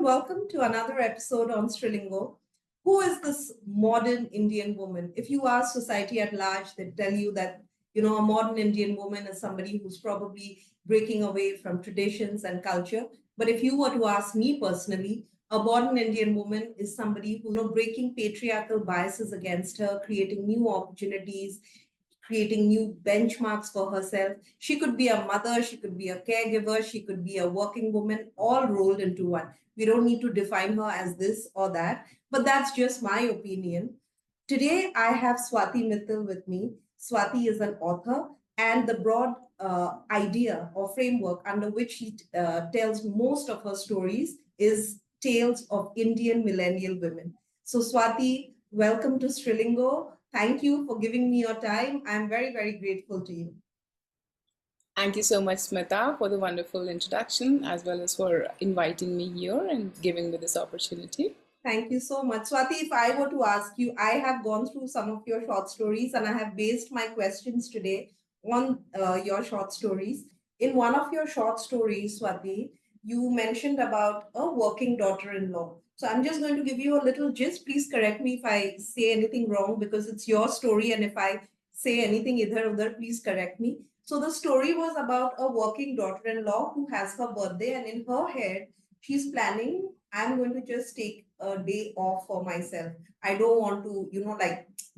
welcome to another episode on Strilingo. Who is this modern Indian woman? If you ask society at large, they tell you that a modern Indian woman is somebody who's probably breaking away from traditions and culture. But if you were to ask me personally, a modern Indian woman is somebody who's breaking patriarchal biases against her, creating new opportunities, creating new benchmarks for herself. She could be a mother, she could be a caregiver, she could be a working woman, all rolled into one. We don't need to define her as this or that, but that's just my opinion. Today, I have Swati Mittal with me. Swati is an author, and the broad idea or framework under which she tells most of her stories is Tales of Indian Millennial Women. So, Swati, welcome to Strilingo. Thank you for giving me your time. I'm very, very grateful to you. Thank you so much, Smita, for the wonderful introduction, as well as for inviting me here and giving me this opportunity. Thank you so much. Swati, if I were to ask you, I have gone through some of your short stories and I have based my questions today on your short stories. In one of your short stories, Swati, you mentioned about a working daughter-in-law. So I'm just going to give you a little gist. Please correct me if I say anything wrong because it's your story. And if I say anything either or other, please correct me. So the story was about a working daughter-in-law who has her birthday, and in her head, she's planning, I'm going to just take a day off for myself. I don't want to,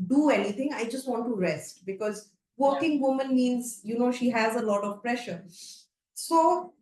do anything. I just want to rest because working woman means, she has a lot of pressure. So,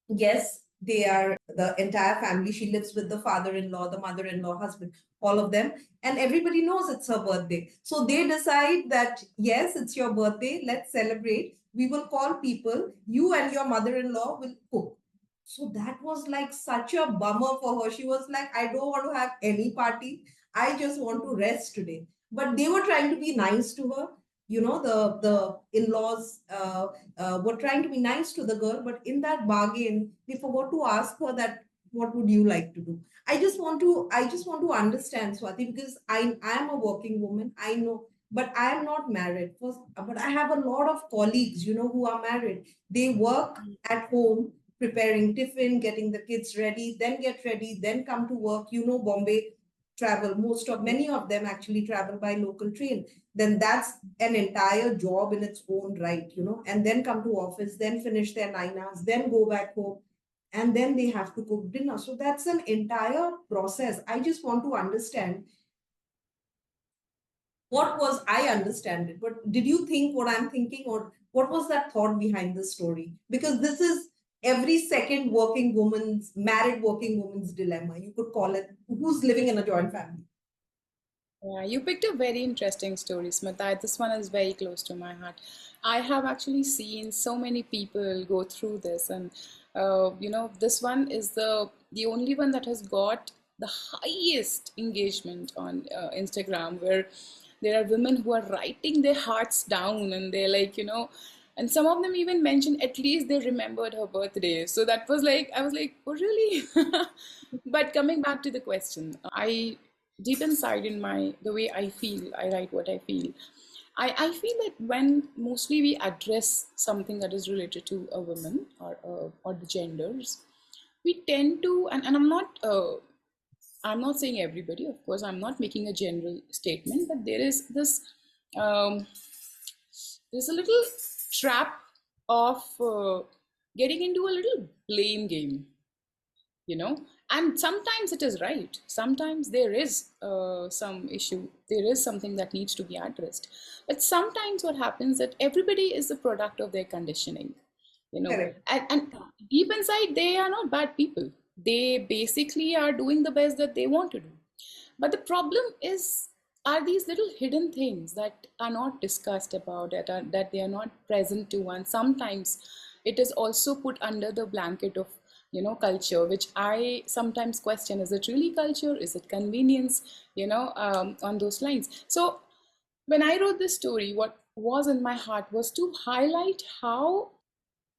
yes, they are the entire family. She lives with the father-in-law, the mother-in-law, husband, all of them. And everybody knows it's her birthday. So they decide that, yes, it's your birthday. Let's celebrate. We will call people. You and your mother-in-law will cook. So that was like such a bummer for her. She was like, I don't want to have any party. I just want to rest today. But they were trying to be nice to her. The in-laws were trying to be nice to the girl, but in that bargain, they forgot to ask her that what would you like to do. I just want to understand, Swati, because I am a working woman. I know, but I am not married. But I have a lot of colleagues, who are married. They work at home preparing tiffin, getting the kids ready, then get ready, then come to work. Bombay travel, many of them actually travel by local train. Then that's an entire job in its own right, and then come to office, then finish their 9 hours, then go back home, and then they have to cook dinner. So that's an entire process. I just want to understand what was I understand it, but did you think what I'm thinking, or what was that thought behind this story? Because this is every second married working woman's dilemma. You could call it, who's living in a joint family. Yeah, you picked a very interesting story, Smita. This one is very close to my heart. I have actually seen so many people go through this, and this one is the only one that has got the highest engagement on Instagram, where there are women who are writing their hearts down, and they're like, and some of them even mentioned at least they remembered her birthday. So that was like, I was like, oh, really? But coming back to the question, I deep inside in the way I feel, I write what I feel. I feel that when mostly we address something that is related to a woman or the genders, we tend to, and I'm not saying everybody, of course, I'm not making a general statement, but there is this, there's a little trap of getting into a little blame game, and sometimes it is right. Sometimes there is some issue. There is something that needs to be addressed. But sometimes what happens that everybody is the product of their conditioning, and deep inside, they are not bad people. They basically are doing the best that they want to do. But the problem are these little hidden things that are not discussed about, that they are not present to one. Sometimes it is also put under the blanket of culture, which I sometimes question: is it really culture? Is it convenience? On those lines. So when I wrote this story, what was in my heart was to highlight how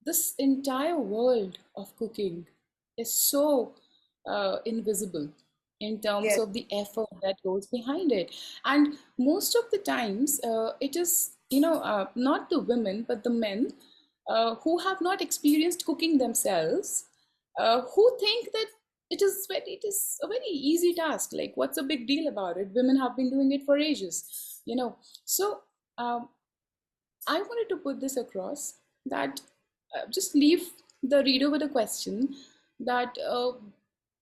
this entire world of cooking is so invisible in terms of the effort that goes behind it. And most of the times, it is, not the women, but the men who have not experienced cooking themselves, who think that it is said it is a very easy task. Like, what's a big deal about it? Women have been doing it for ages, you know. So um, I wanted to put this across that just leave the reader with a question that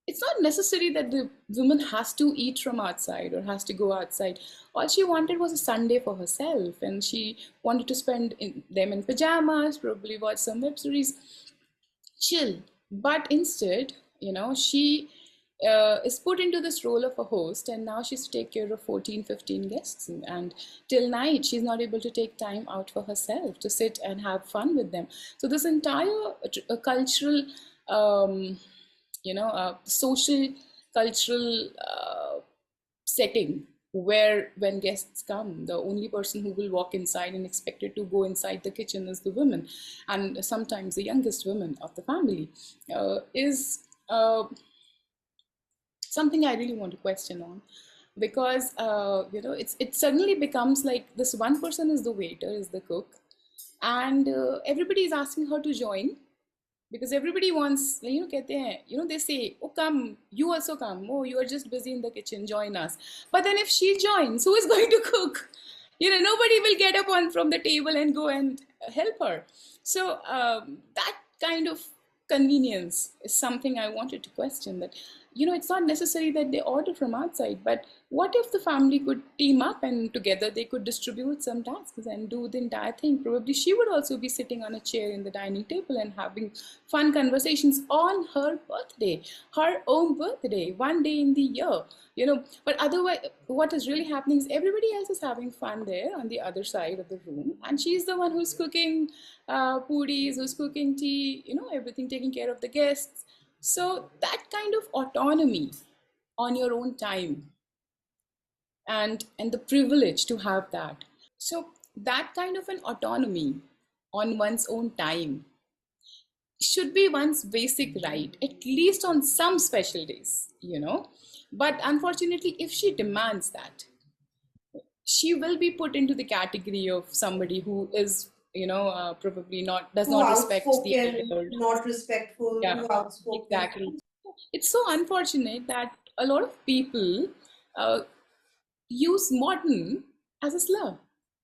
it's not necessary that the woman has to eat from outside or has to go outside. All she wanted was a Sunday for herself, and she wanted to spend them in pajamas, probably watch some web series, chill. But instead, she is put into this role of a host, and now she's to take care of 14, 15 guests. And till night, she's not able to take time out for herself to sit and have fun with them. So, this entire cultural, social, cultural setting where when guests come, the only person who will walk inside and expected to go inside the kitchen is the woman, and sometimes the youngest woman of the family, is something I really want to question on, because it suddenly becomes like this one person is the waiter, is the cook, and everybody is asking her to join, because everybody wants, कहते हैं, they say, oh, come, you also come, oh, you are just busy in the kitchen, join us. But then if she joins, who is going to cook? Nobody will get up on from the table and go and help her. So that kind of convenience is something I wanted to question, that it's not necessary that they order from outside, but what if the family could team up and together they could distribute some tasks and do the entire thing? Probably she would also be sitting on a chair in the dining table and having fun conversations on her birthday, her own birthday, one day in the year. But otherwise, what is really happening is everybody else is having fun there on the other side of the room, and she's the one who's cooking puris, who's cooking tea, everything, taking care of the guests. So that kind of autonomy on your own time, and the privilege to have that. So that kind of an autonomy on one's own time should be one's basic right, at least on some special days. But unfortunately, if she demands that, she will be put into the category of somebody who is, probably not, does Too not respect the outspoken, elder. not respectful, Yeah, too outspoken. exactly. It's so unfortunate that a lot of people uh, use modern as a slur,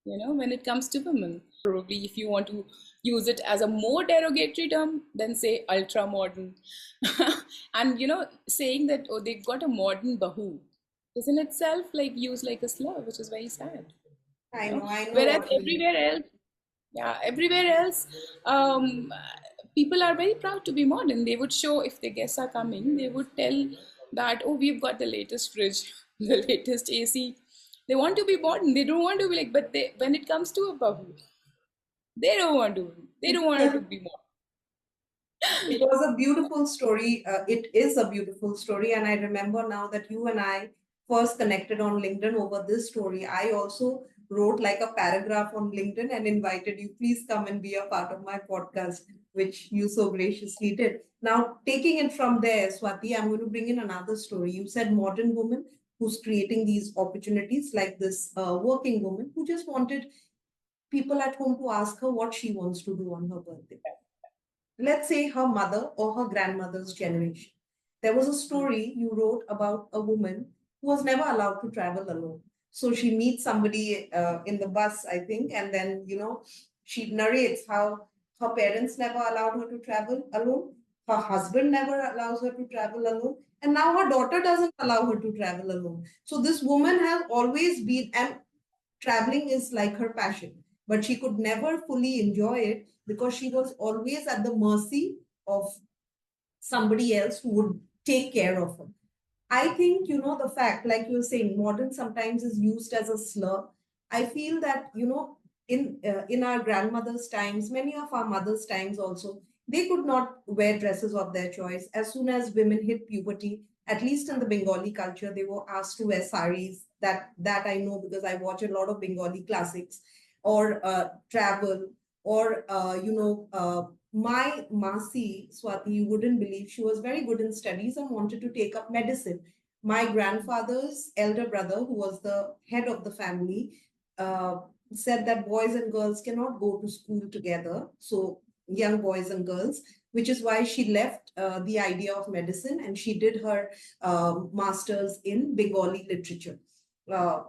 when it comes to women. Probably if you want to use it as a more derogatory term, then say ultra modern. And, saying that, oh, they've got a modern bahu is in itself like used like a slur, which is very sad. I know Whereas what you mean. everywhere else, yeah, everywhere else, people are very proud to be modern. They would show, if the guests are coming, they would tell that, oh, we've got the latest fridge, the latest AC. They want to be modern. They don't want to be like, but when it comes to a babu, they don't want her to be It was a beautiful story. It is a beautiful story. And I remember now that you and I first connected on LinkedIn over this story. I also wrote like a paragraph on LinkedIn and invited you, please come and be a part of my podcast, which you so graciously did. Now, taking it from there, Swati, I'm going to bring in another story. You said modern woman who's creating these opportunities, like this working woman who just wanted people at home to ask her what she wants to do on her birthday. Let's say her mother or her grandmother's generation. There was a story you wrote about a woman who was never allowed to travel alone. So she meets somebody in the bus, I think, and then, she narrates how her parents never allowed her to travel alone. Her husband never allows her to travel alone. And now her daughter doesn't allow her to travel alone. So this woman has always been, and traveling is like her passion, but she could never fully enjoy it because she was always at the mercy of somebody else who would take care of her. I think, the fact, like you're saying, modern sometimes is used as a slur. I feel that, in our grandmother's times, many of our mother's times also, they could not wear dresses of their choice. As soon as women hit puberty, at least in the Bengali culture, they were asked to wear saris. That I know because I watch a lot of Bengali classics, or travel, or my Masi, Swati, you wouldn't believe, she was very good in studies and wanted to take up medicine. My grandfather's elder brother, who was the head of the family, uh, said that boys and girls cannot go to school together. So, young boys and girls, which is why she left the idea of medicine and she did her master's in Bengali literature.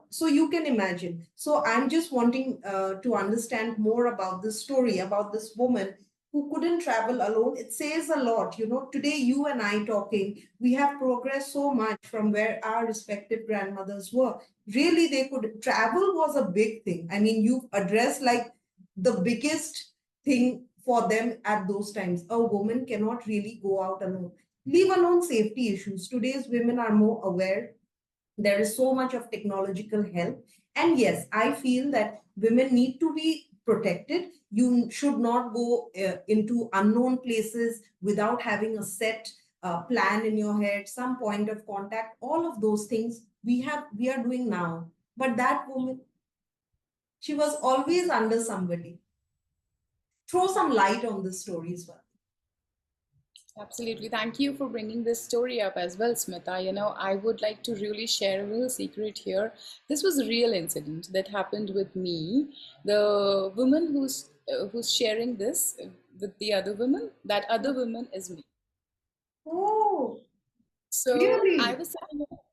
So you can imagine. So I'm just wanting to understand more about this story about this woman who couldn't travel alone. It says a lot. You know, today you and I talking, we have progressed so much from where our respective grandmothers were. Really, they could travel was a big thing. I mean, you addressed like the biggest thing for them at those times. A woman cannot really go out alone. Leave alone safety issues. Today's women are more aware. There is so much of technological help. And yes, I feel that women need to be protected. You should not go into unknown places without having a set plan in your head, some point of contact. All of those things we are doing now. But that woman, she was always under somebody. Throw some light on this story as well. Absolutely. Thank you for bringing this story up as well, Smita. I would like to really share a little secret here. This was a real incident that happened with me. The woman who's sharing this with the other woman, that other woman is me. Oh, So I really? was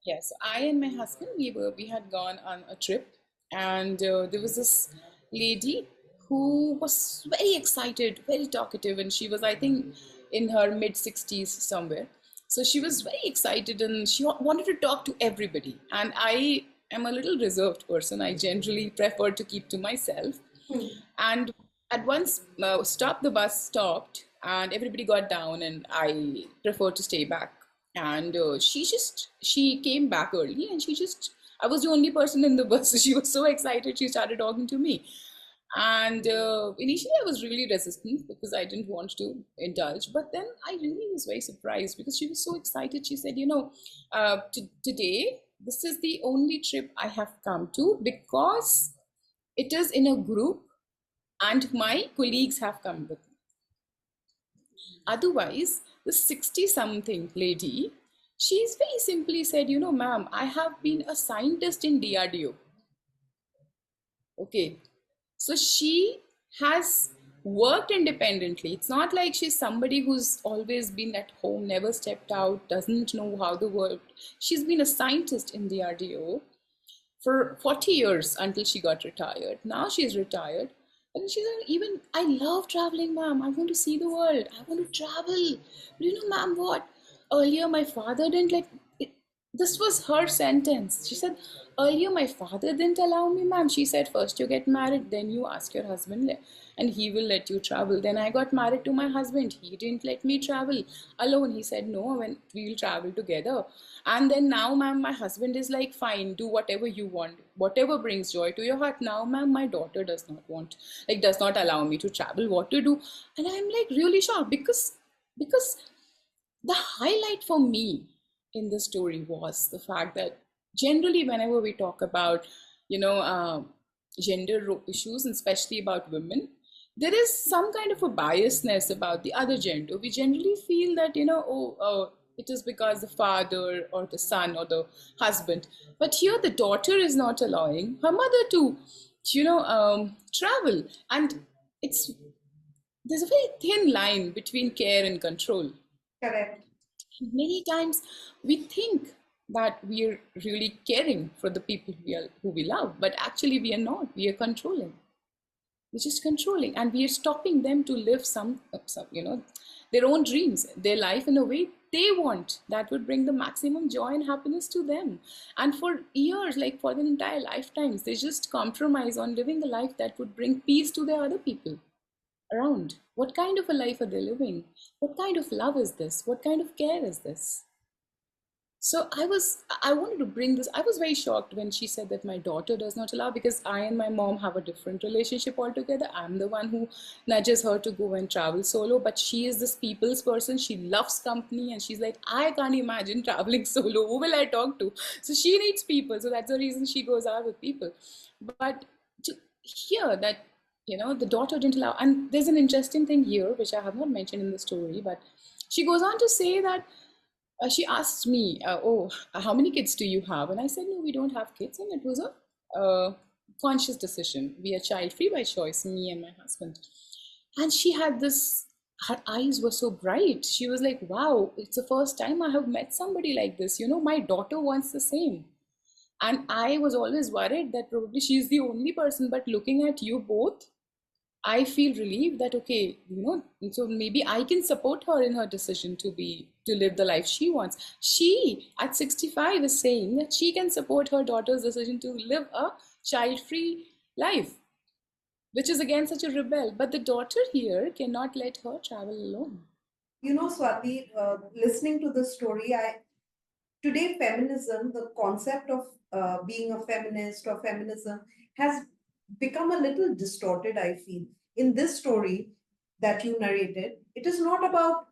yes, I and my husband we had gone on a trip, and there was this lady who was very excited, very talkative, and she was, I think, in her mid 60s somewhere. So she was very excited, and she wanted to talk to everybody. And I am a little reserved person. I generally prefer to keep to myself. Hmm. And at once stop the bus stopped and everybody got down and I preferred to stay back. And she came back early and I was the only person in the bus. So she was so excited, she started talking to me. And initially I was really resistant because I didn't want to indulge, but then I really was very surprised because she was so excited. She said, today this is the only trip I have come to because it is in a group and my colleagues have come with me. Otherwise, the 60 something lady, she's very simply said, ma'am, I have been a scientist in DRDO. Okay. So she has worked independently. It's not like she's somebody who's always been at home, never stepped out, doesn't know how the world. She's been a scientist in the RDO for 40 years until she got retired. Now she's retired. And she said, even I love traveling, ma'am. I want to see the world. I want to travel. But ma'am, what? Earlier, my father didn't let it. This was her sentence. She said, earlier, my father didn't allow me, ma'am. She said, first you get married, then you ask your husband, and he will let you travel. Then I got married to my husband. He didn't let me travel alone. He said, no, when we'll travel together. And then now, ma'am, my husband is like, fine, do whatever you want, whatever brings joy to your heart. Now, ma'am, my daughter does not want, like, does not allow me to travel. What to do? And I'm like really shocked because the highlight for me in the story was the fact that generally, whenever we talk about, you know, uh, issues, and especially about women, there is some kind of a biasness about the other gender. We generally feel that, it is because the father or the son or the husband. But here, the daughter is not allowing her mother to, travel. And it's there's a very thin line between care and control. Correct. Many times we think that we are really caring for the people who we love, but actually we are not. We are controlling. We're just controlling, and we are stopping them to live their own dreams, their life in a way they want that would bring the maximum joy and happiness to them. And for years, like for their entire lifetimes, they just compromise on living a life that would bring peace to their other people around. What kind of a life are they living? What kind of love is this? What kind of care is this? So I wanted to bring this. I was very shocked when she said that my daughter does not allow, because I and my mom have a different relationship altogether. I'm the one who nudges her to go and travel solo, but she is this people's person. She loves company, and she's like, I can't imagine traveling solo. Who will I talk to? So she needs people. So that's the reason she goes out with people. But to hear that, the daughter didn't allow, and there's an interesting thing here which I have not mentioned in the story, but she goes on to say that she asked me, "Oh, how many kids do you have?" And I said, "No, we don't have kids." And it was a conscious decision. We are child free by choice, me and my husband. And she had this her eyes were so bright. She was like, wow, it's the first time I have met somebody like this. My daughter wants the same. And I was always worried that probably she's the only person, but looking at you both, I feel relieved that okay, so maybe I can support her in her decision to live the life she wants. She at 65 is saying that she can support her daughter's decision to live a child-free life, which is again such a rebel. But the daughter here cannot let her travel alone. Swati, listening to this story, today feminism, the concept of being a feminist or feminism has become a little distorted, I feel. In this story that you narrated, it is not about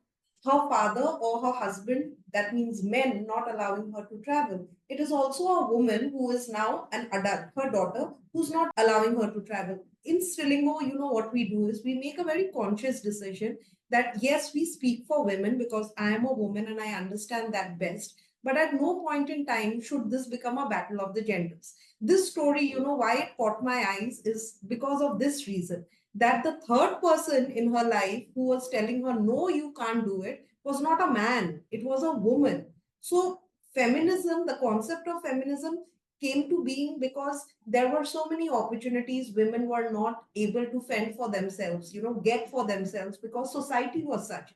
her father or her husband, that means men, not allowing her to travel. It is also a woman who is now an adult, her daughter, who's not allowing her to travel. In Strilingo, what we do is we make a very conscious decision that yes, we speak for women because I am a woman and I understand that best, but at no point in time should this become a battle of the genders. This story, why it caught my eyes is because of this reason, that the third person in her life who was telling her, no, you can't do it, was not a man, it was a woman. So, feminism, the concept of feminism came to being because there were so many opportunities women were not able to fend for themselves, get for themselves because society was such.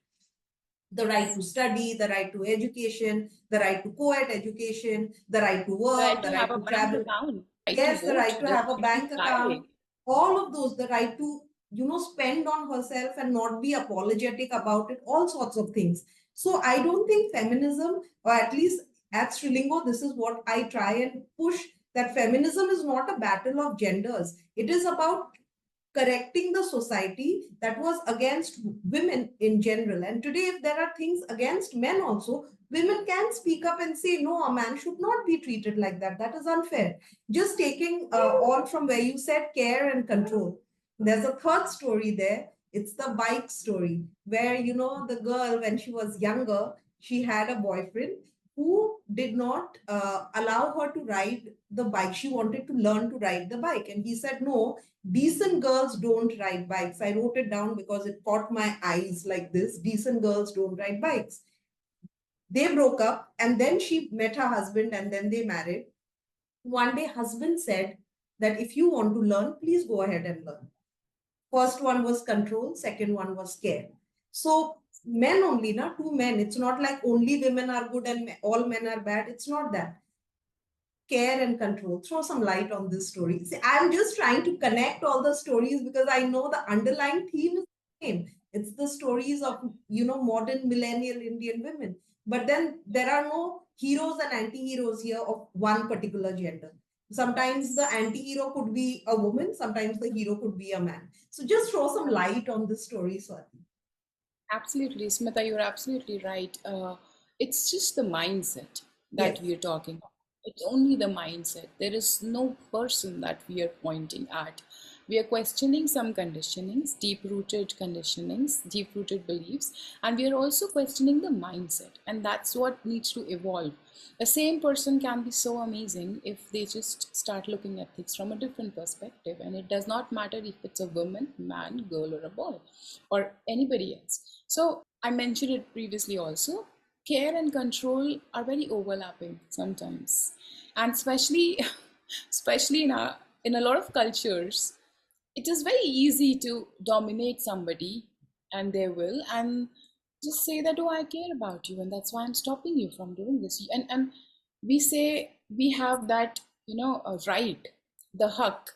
The right to study, the right to education, the right to co-ed education, the right to The right work, the to have right a to bank travel. account, right to Yes, the vote, right to the have a right to bank fly. account, all of those, the right to, spend on herself and not be apologetic about it, all sorts of things. So I don't think feminism, or at least at Srilingo, this is what I try and push, that feminism is not a battle of genders. It is about correcting the society that was against women in general. And today, if there are things against men also, women can speak up and say, no, a man should not be treated like that. That is unfair. Just taking on from where you said care and control, there's a third story there. It's the bike story, where, the girl, when she was younger, she had a boyfriend who did not allow her to ride the bike. She wanted to learn to ride the bike. And he said, no, decent girls don't ride bikes. I wrote it down because it caught my eyes like this. Decent girls don't ride bikes. They broke up and then she met her husband and then they married. One day, husband said that if you want to learn, please go ahead and learn. First one was control, second one was care. So men only, na two men. It's not like only women are good and all men are bad. It's not that. Care and control. Throw some light on this story. See, I'm just trying to connect all the stories because I know the underlying theme is the same. It's the stories of, modern millennial Indian women. But then there are no heroes and anti-heroes here of one particular gender. Sometimes the anti-hero could be a woman, sometimes the hero could be a man. So just throw some light on this story, Swati. Absolutely, Smita, you're absolutely right. It's just the mindset that Yes, we are talking about. It's only the mindset. There is no person that we are pointing at. We are questioning some conditionings, deep-rooted conditionings, deep-rooted beliefs, and we are also questioning the mindset. And that's what needs to evolve. The same person can be so amazing if they just start looking at things from a different perspective. And it does not matter if it's a woman, man, girl, or a boy, or anybody else. So I mentioned it previously also. Care and control are very overlapping sometimes, and especially, especially in a lot of cultures, it is very easy to dominate somebody and their will and just say that, oh, I care about you and that's why I'm stopping you from doing this. And we say we have that, a right, the haq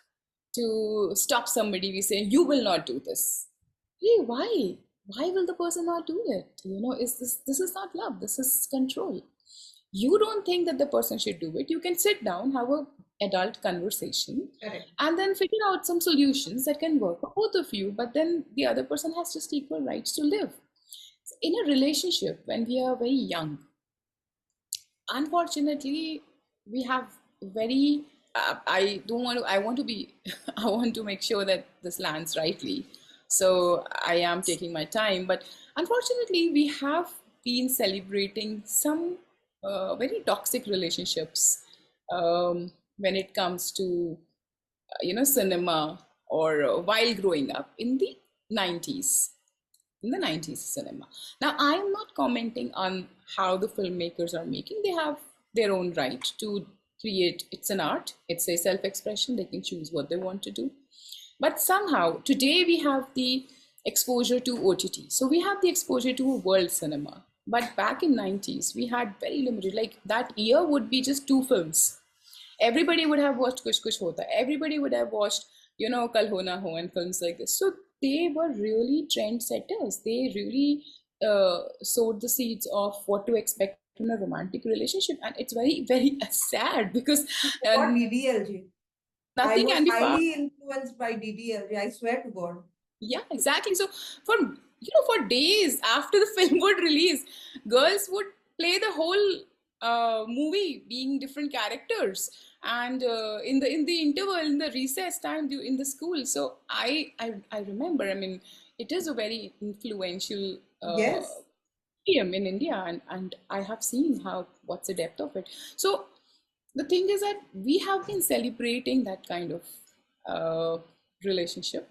to stop somebody. We say, you will not do this. Hey, why will the person not do it? Is this is not love, this is control. You don't think that the person should do it. You can sit down, have a adult conversation, correct. and then figure out some solutions that can work for both of you, but then the other person has just equal rights to live. In a relationship, when we are very young, unfortunately, we have very I don't want to I want to be I want to make sure that this lands rightly, so I am taking my time, but unfortunately we have been celebrating some very toxic relationships when it comes to cinema, or while growing up in the 90s. in the 90s cinema. Now, I'm not commenting on how the filmmakers are making. They have their own right to create. It's an art, it's a self expression. They can choose what they want to do. But somehow, today we have the exposure to OTT. So we have the exposure to world cinema. But back in 90s, we had very limited, like that year would be just two films. Everybody would have watched Kuch Kuch Hota. Everybody would have watched, Kal Ho Na Ho and films like this. So they were really trendsetters. They really sowed the seeds of what to expect in a romantic relationship. And it's very, very sad because You uh, forgot DDLJ. I nothing was can be far. highly influenced by DDLJ. I swear to God. Yeah, exactly. So for days after the film would release, girls would play the whole movie being different characters, and in the interval, in the recess time in the school. So I remember. I mean, it is a very influential Yes, medium in India, and I have seen how what's the depth of it. So the thing is that we have been celebrating that kind of relationship,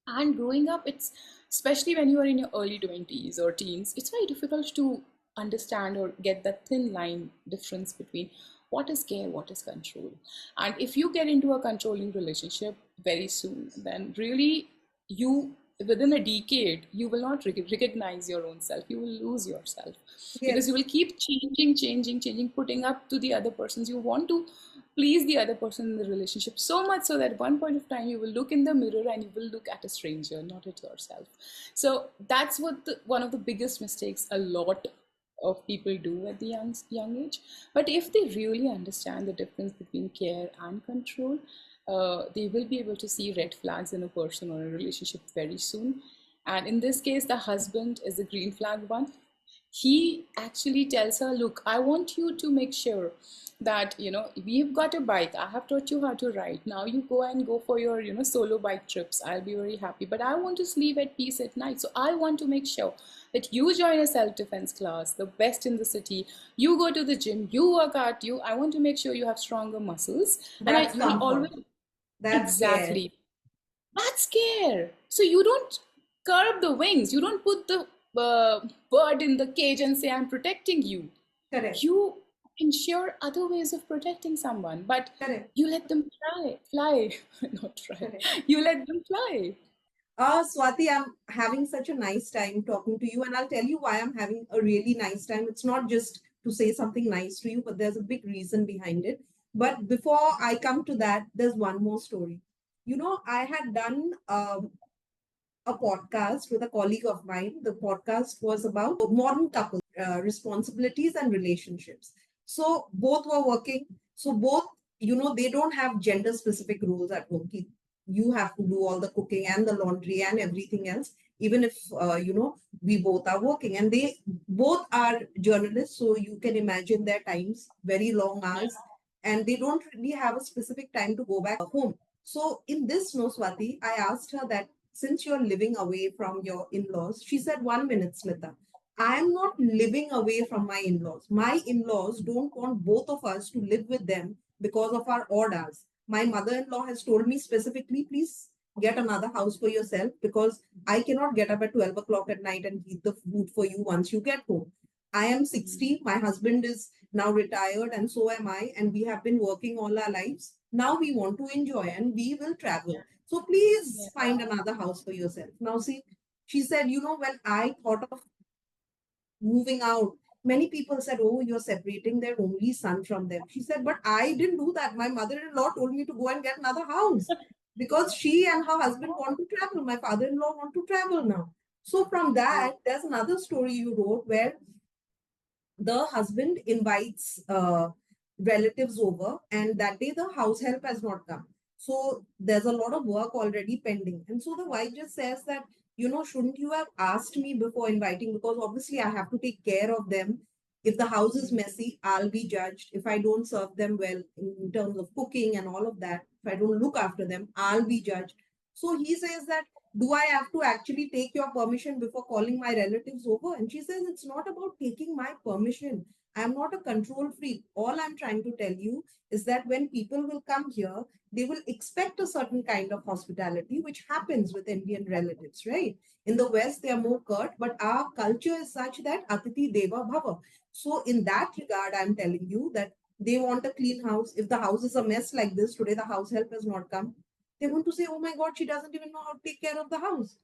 and growing up, it's especially when you are in your early 20s or teens, it's very difficult to understand or get that thin line difference between what is care, what is control. And if you get into a controlling relationship very soon, then really you within a decade you will not recognize your own self. You will lose yourself because you yes, will keep changing, putting up to the other persons. You want to please the other person in the relationship so much so that at one point of time you will look in the mirror and you will look at a stranger, not at yourself. So that's what one of the biggest mistakes a lot of people do at the young age. But if they really understand the difference between care and control, they will be able to see red flags in a person or a relationship very soon. And in this case, the husband is the green flag one. He actually tells her, look, I want you to make sure that we've got a bike. I have taught you how to ride. Now you go and go for your solo bike trips. I'll be very happy, but I want to sleep at peace at night. So I want to make sure that you join a self-defense class, the best in the city. You go to the gym, you work out. I want to make sure you have stronger muscles, and that's you will comfort. always. That's care. Exactly. That's care. So you don't curb the wings. You don't put the bird in the cage and say, I'm protecting you. Correct. You ensure other ways of protecting someone, but Correct. you let them fly, not try. Correct. You let them fly. Swati, I'm having such a nice time talking to you, and I'll tell you why I'm having a really nice time. It's not just to say something nice to you, but there's a big reason behind it. But before I come to that, there's one more story. I had done a podcast with a colleague of mine. The podcast was about modern couples, responsibilities, and relationships. So both were working. So both, they don't have gender specific rules at home. You have to do all the cooking and the laundry and everything else, even if, we both are working. And they both are journalists. So you can imagine their times, very long Yeah. hours. And they don't really have a specific time to go back home. So in this, no, Swati, I asked her that since you're living away from your in-laws, she said, 1 minute, Smita. I am not living away from my in-laws. My in-laws don't want both of us to live with them because of our odd hours. My mother-in-law has told me specifically, please get another house for yourself because I cannot get up at 12 o'clock at night and heat the food for you once you get home. I am 60. My husband is now retired, and so am I. And we have been working all our lives. Now we want to enjoy and we will travel. So Yeah. please find another house for yourself. Now, see, she said, when I thought of moving out, many people said, oh, you're separating their only son from them. She said, but I didn't do that. My mother in law told me to go and get another house because she and her husband want to travel. My father in law want to travel now. So, from that, there's another story you wrote where the husband invites relatives over, and that day the house help has not come. So there's a lot of work already pending. And so the wife just says that, shouldn't you have asked me before inviting? Because obviously I have to take care of them. If the house is messy, I'll be judged. If I don't serve them well in terms of cooking and all of that, if I don't look after them, I'll be judged. So he says that, do I have to actually take your permission before calling my relatives over? And she says, it's not about taking my permission. I'm not a control freak. All I'm trying to tell you is that when people will come here, they will expect a certain kind of hospitality, which happens with Indian relatives, right? In the West, they are more curt, but our culture is such that Atiti Deva Bhava. So, in that regard, I'm telling you that they want a clean house. If the house is a mess like this, today the house help has not come. They want to say, oh my God, she doesn't even know how to take care of the house.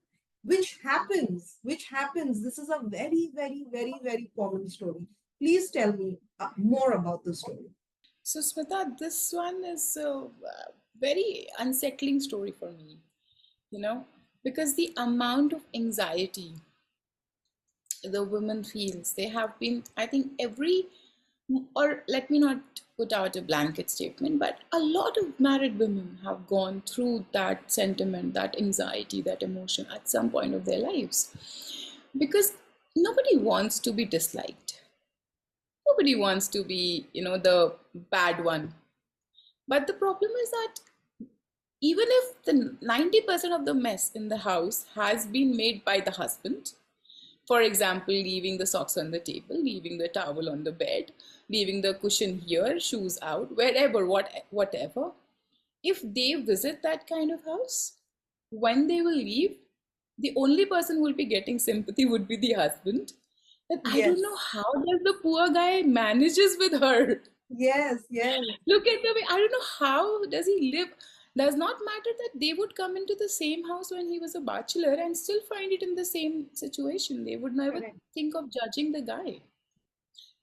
Which happens. This is a very, very, very, very common story. Please tell me more about the story. So, Smita, this one is a very unsettling story for me, you know, because the amount of anxiety the women feels, they have been, I think, every, or let me not put out a blanket statement, but a lot of married women have gone through that sentiment, that anxiety, that emotion at some point of their lives. Because nobody wants to be disliked. Nobody wants to be, the bad one. But the problem is that even if the 90% of the mess in the house has been made by the husband, for example, leaving the socks on the table, leaving the towel on the bed, leaving the cushion here, shoes out, wherever, whatever. If they visit that kind of house, when they will leave, the only person who will be getting sympathy would be the husband. And I don't know Yes, how does the poor guy manages with her. yes, yes, Look at the way, I don't know how does he live. Does not matter that they would come into the same house when he was a bachelor and still find it in the same situation. They would never correct. think of judging the guy.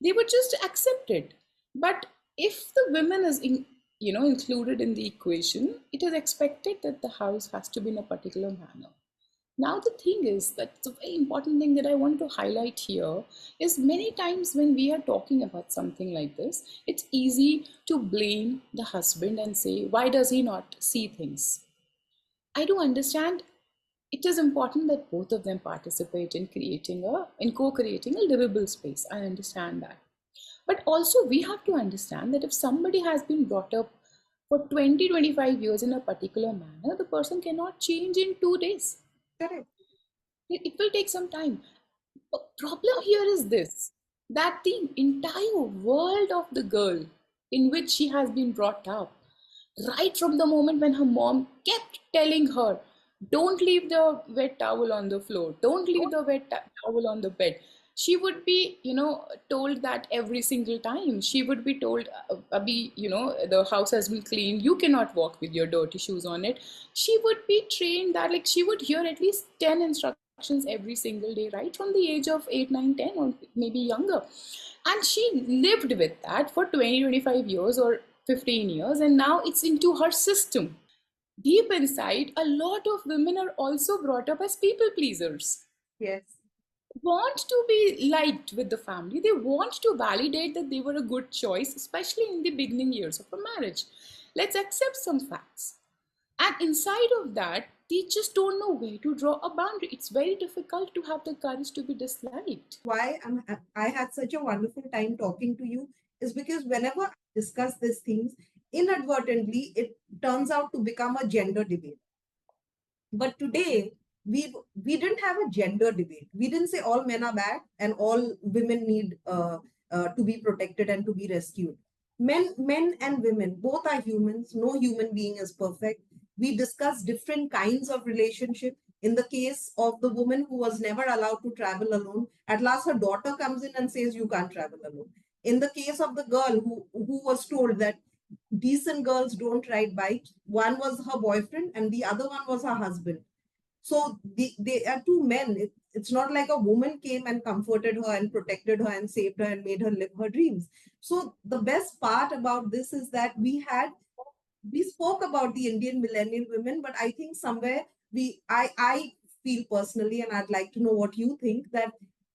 They would just accept it. But if the women is included in the equation, it is expected that the house has to be in a particular manner. Now, the thing is that the very important thing that I want to highlight here is many times when we are talking about something like this, it's easy to blame the husband and say, why does he not see things? I do understand it is important that both of them participate in co-creating a livable space. I understand that. But also we have to understand that if somebody has been brought up for 20-25 years in a particular manner, the person cannot change in 2 days. Correct. It will take some time. The problem here is this, that the entire world of the girl in which she has been brought up, right from the moment when her mom kept telling her, don't leave the wet towel on the floor, don't leave the towel on the bed. She would be, told that every single time. She would be told, Abhi, the house has been cleaned, you cannot walk with your dirty shoes on it. She would be trained that, like, she would hear at least 10 instructions every single day, right from the age of 8, 9, 10, or maybe younger. And she lived with that for 20, 25 years or 15 years, and now it's into her system. Deep inside, a lot of women are also brought up as people pleasers. Yes. Want to be liked with the family. They want to validate that they were a good choice, especially in the beginning years of a marriage. Let's accept some facts. And inside of that, they just don't know where to draw a boundary. It's very difficult to have the courage to be disliked. Why I had such a wonderful time talking to you is because whenever I discuss these things, inadvertently, it turns out to become a gender debate. But today, we didn't have a gender debate. We didn't say all men are bad and all women need to be protected and to be rescued. Men and women both are humans. No human being is perfect. We discuss different kinds of relationship. In the case of the woman who was never allowed to travel alone, at last her daughter comes in and says you can't travel alone. In the case of the girl who was told that decent girls don't ride bikes. One was her boyfriend and the other one was her husband. So they are two men. It's not like a woman came and comforted her and protected her and saved her and made her live her dreams. So the best part about this is that we spoke about the Indian millennial women, but I think somewhere I feel personally, and I'd like to know what you think, that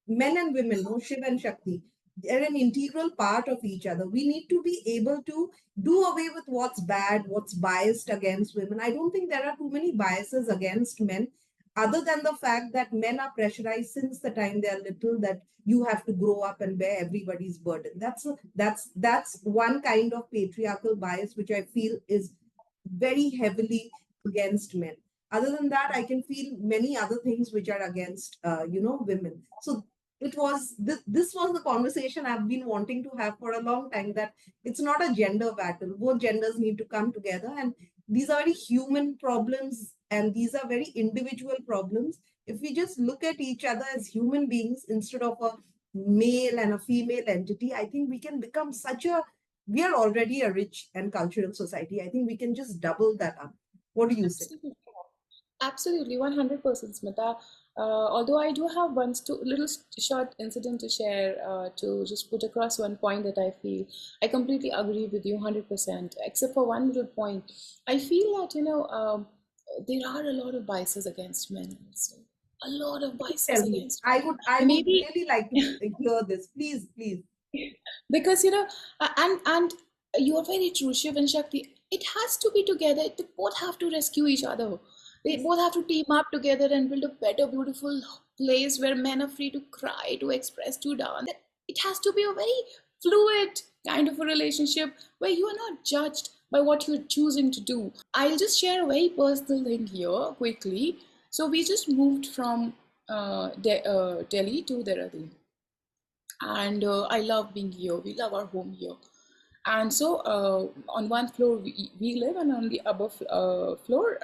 men and women, no, Shiv and Shakti, they're an integral part of each other. We need to be able to do away with what's bad, what's biased against women. I don't think there are too many biases against men, other than the fact that men are pressurized since the time they're little that you have to grow up and bear everybody's burden. That's one kind of patriarchal bias which I feel is very heavily against men. Other than that, I can feel many other things which are against women. So this was the conversation I've been wanting to have for a long time, that it's not a gender battle. Both genders need to come together, and these are very human problems, and these are very individual problems. If we just look at each other as human beings instead of a male and a female entity, I think we can become such a we are already a rich and cultural society. I think we can just double that up. What do you say? Absolutely. Absolutely, 100%, Smita. Although I do have one little short incident to share to just put across one point that I feel I completely agree with you 100%, except for one little point. I feel that, there are a lot of biases against men also. A lot of biases Tell me. against I men. would I would Maybe really like to hear this. Please, please. because and you are very true, Shiv and Shakti. It has to be together. They both have to rescue each other. They Yes. both have to team up together and build a better, beautiful place where men are free to cry, to express, to dance. It has to be a very fluid kind of a relationship where you are not judged by what you're choosing to do. I'll just share a very personal thing here quickly. So we just moved from Delhi to Dehradun, and I love being here. We love our home here. And so on one floor we live, and on the above floor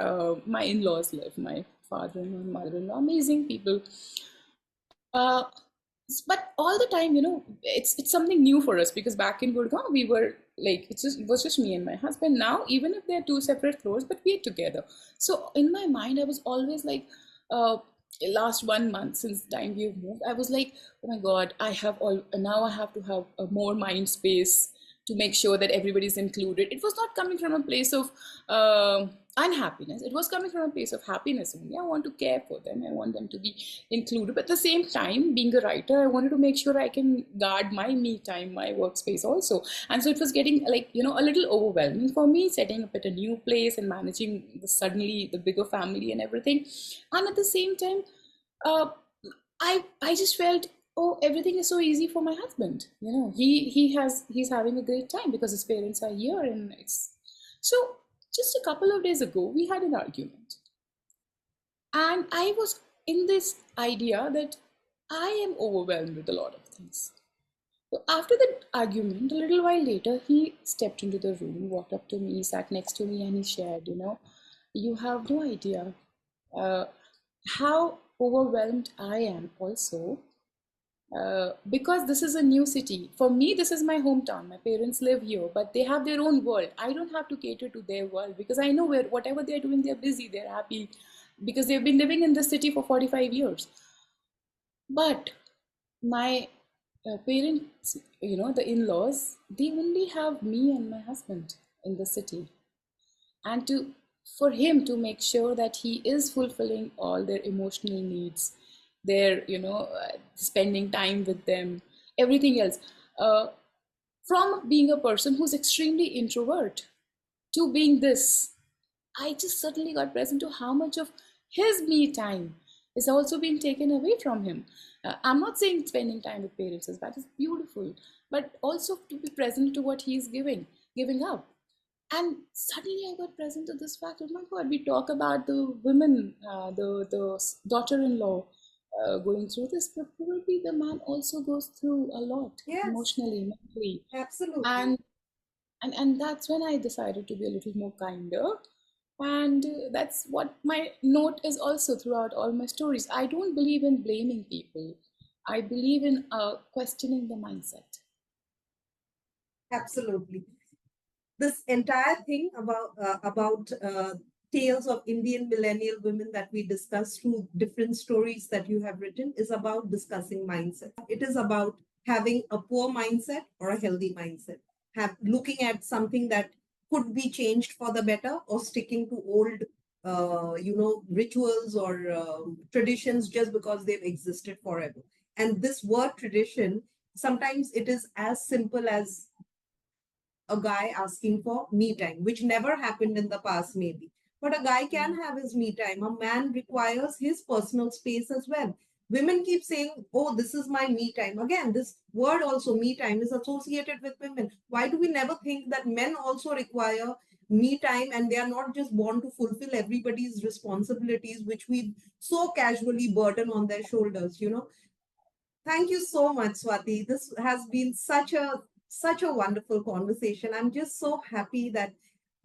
my in-laws live. My father-in-law and mother-in-law, amazing people. Uh, but all the time, it's something new for us because back in Gurgaon we were like it was just me and my husband. Now even if they're two separate floors, but we're together. So in my mind, I was always like, uh, last 1 month since the time we've moved, I was like, oh my God, I have all now I have to have a more mind space to make sure that everybody's included. It was not coming from a place of unhappiness. It was coming from a place of happiness only. I want to care for them. I want them to be included. But at the same time, being a writer, I wanted to make sure I can guard my me time, my workspace also. And so it was getting like, a little overwhelming for me, setting up at a new place and managing suddenly the bigger family and everything. And at the same time, uh, I just felt, oh, everything is so easy for my husband. He's having a great time because his parents are here, and it's so. Just a couple of days ago, we had an argument, and I was in this idea that I am overwhelmed with a lot of things. So after the argument, a little while later, he stepped into the room, walked up to me, sat next to me, and he shared, you have no idea uh, how overwhelmed I am also, because this is a new city. For me, this is my hometown. My parents live here, but they have their own world. I don't have to cater to their world because I know where whatever they're doing, they're busy, they're happy because they've been living in this city for 45 years. But my parents, the in-laws, they only have me and my husband in the city, and to for him to make sure that he is fulfilling all their emotional needs, their spending time with them, everything else, uh, from being a person who's extremely introvert to being this, I just suddenly got present to how much of his me time is also being taken away from him. I'm not saying spending time with parents is bad, it's beautiful, but also to be present to what he's giving up. And suddenly I got present to this fact. Oh my God, we talk about the women, the daughter-in-law going through this, but probably the man also goes through a lot Yes, emotionally, mentally, absolutely. and and that's when I decided to be a little more kinder. And that's what my note is also throughout all my stories. I don't believe in blaming people. I believe in questioning the mindset. Absolutely. This entire thing about tales of Indian millennial women that we discuss through different stories that you have written is about discussing mindset. It is about having a poor mindset or a healthy mindset. Have looking at something that could be changed for the better, or sticking to old rituals or traditions just because they've existed forever. And this word tradition, sometimes it is as simple as a guy asking for me time, which never happened in the past, maybe. But a guy can have his me time. A man requires his personal space as well. Women keep saying, oh, this is my me time. Again, this word also, me time, is associated with women. Why do we never think that men also require me time, and they are not just born to fulfill everybody's responsibilities, which we so casually burden on their shoulders? Thank you so much, Swati. This has been such a wonderful conversation. I'm just so happy that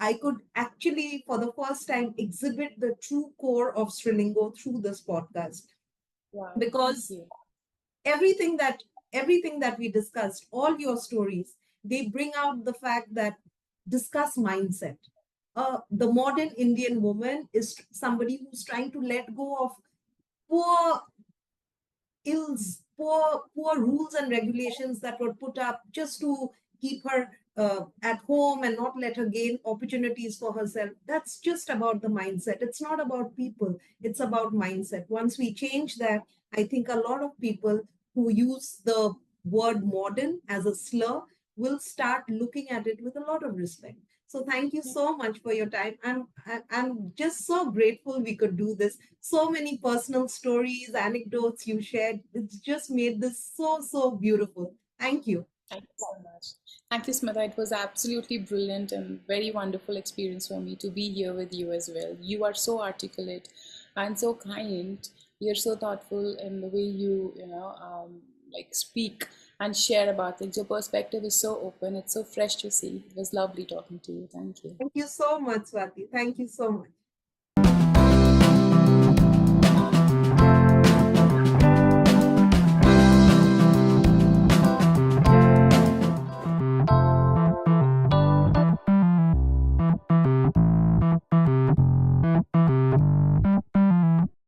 I could actually, for the first time, exhibit the true core of Srilingo through this podcast. Wow, thank Because you. everything that everything that we discussed, all your stories, they bring out the fact that discuss mindset. The modern Indian woman is somebody who's trying to let go of poor poor rules and regulations that were put up just to keep her at home and not let her gain opportunities for herself. That's just about the mindset. It's not about people, it's about mindset. Once we change that, I think a lot of people who use the word modern as a slur will start looking at it with a lot of respect. So thank you so much for your time. I'm just so grateful we could do this. So many personal stories, anecdotes you shared. It's just made this so beautiful. Thank you. Thank you so much. Thank you, Smita. It was absolutely brilliant and very wonderful experience for me to be here with you as well. You are so articulate and so kind. You're so thoughtful in the way like speak and share about things. Your perspective is so open. It's so fresh to see. It was lovely talking to you. Thank you. Thank you so much, Swati. Thank you so much.